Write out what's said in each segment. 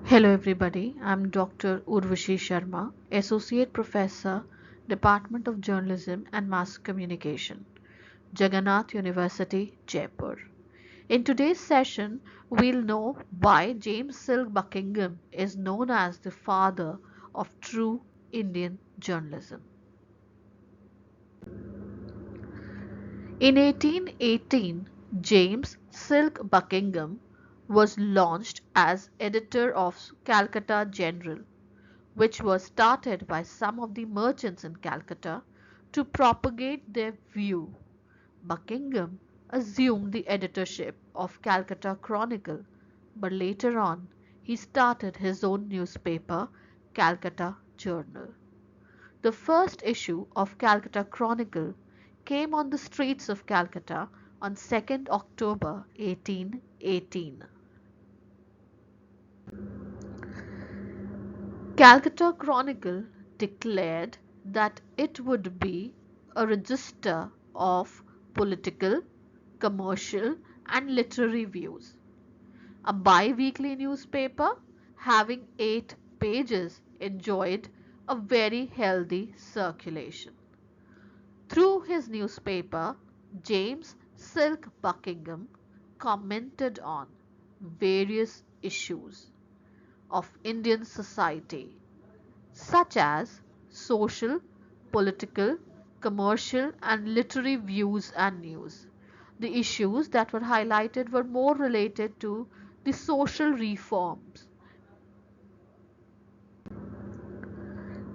Hello everybody, I'm Dr. Urvashi Sharma, Associate Professor, Department of Journalism and Mass Communication, Jagannath University, Jaipur. In today's session, we'll know why James Silk Buckingham is known as the father of true Indian journalism. In 1818, James Silk Buckingham was launched as editor of Calcutta General, which was started by some of the merchants in Calcutta to propagate their view. Buckingham assumed the editorship of Calcutta Chronicle, but later on he started his own newspaper, Calcutta Journal. The first issue of Calcutta Chronicle came on the streets of Calcutta on 2nd October 1818. Calcutta Chronicle declared that it would be a register of political, commercial, and literary views. A bi-weekly newspaper having 8 pages enjoyed a very healthy circulation. Through his newspaper, James Silk Buckingham commented on various issues of Indian society such as social, political, commercial and literary views and news. The issues that were highlighted were more related to the social reforms.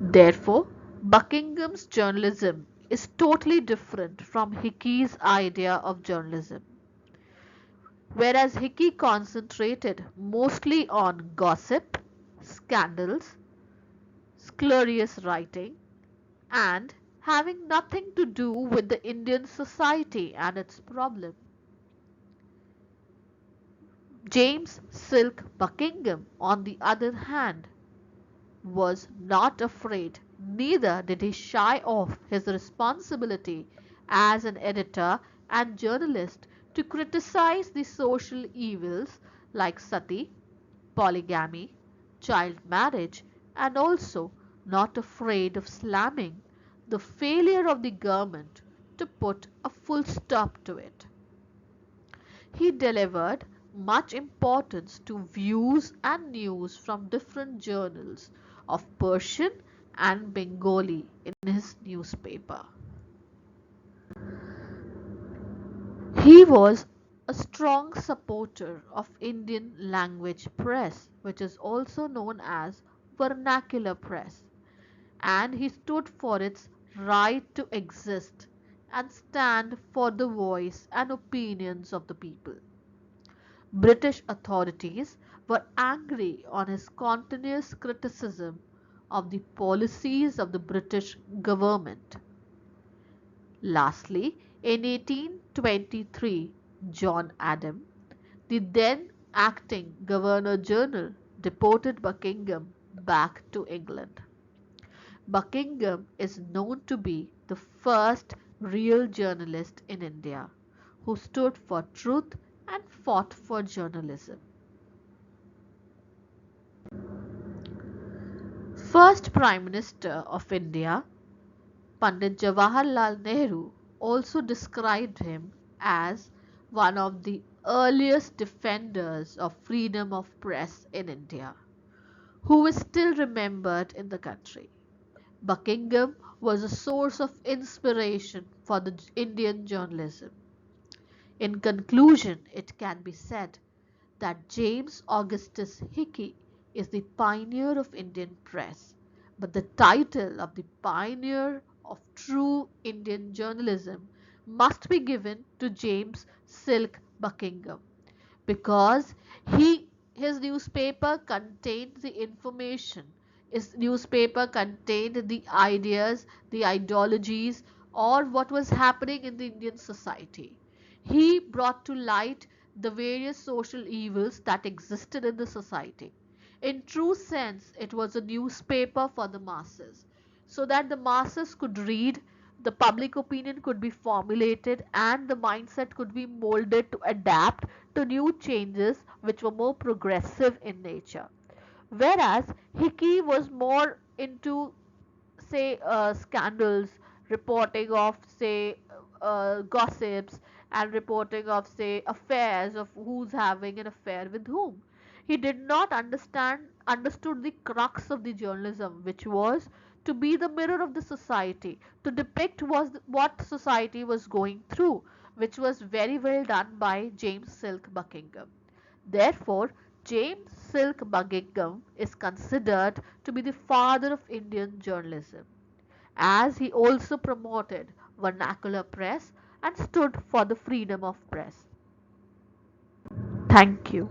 Therefore, Buckingham's journalism is totally different from Hickey's idea of journalism. Whereas Hickey concentrated mostly on gossip, scandals, scurrilous writing, and having nothing to do with the Indian society and its problem. James Silk Buckingham, on the other hand, was not afraid, neither did he shy off his responsibility as an editor and journalist to criticize the social evils like sati, polygamy, child marriage, and also not afraid of slamming the failure of the government to put a full stop to it. He delivered much importance to views and news from different journals of Persian and Bengali in his newspaper. He was a strong supporter of Indian language press, which is also known as vernacular press, and he stood for its right to exist and stand for the voice and opinions of the people. British authorities were angry on his continuous criticism of the policies of the British government. Lastly, in 1823, John Adam, the then acting Governor General, deported Buckingham back to England. Buckingham is known to be the first real journalist in India who stood for truth and fought for journalism. First Prime Minister of India, Pandit Jawaharlal Nehru, also described him as one of the earliest defenders of freedom of press in India, who is still remembered in the country. Buckingham was a source of inspiration for the Indian journalism. In conclusion, it can be said that James Augustus Hickey is the pioneer of Indian press, but the title of the pioneer of true Indian journalism must be given to James Silk Buckingham because his newspaper contained the information, his newspaper contained the ideas, the ideologies, or what was happening in the Indian society. He brought to light the various social evils that existed in the society. In true sense, it was a newspaper for the masses, so that the masses could read, the public opinion could be formulated, and the mindset could be molded to adapt to new changes which were more progressive in nature. Whereas Hickey was more into, say, scandals, reporting of, say, gossips, and reporting of, say, affairs of who's having an affair with whom. He did not understood the crux of the journalism, which was to be the mirror of the society, to depict what society was going through, which was very well done by James Silk Buckingham. Therefore, James Silk Buckingham is considered to be the father of Indian journalism, as he also promoted vernacular press and stood for the freedom of press. Thank you.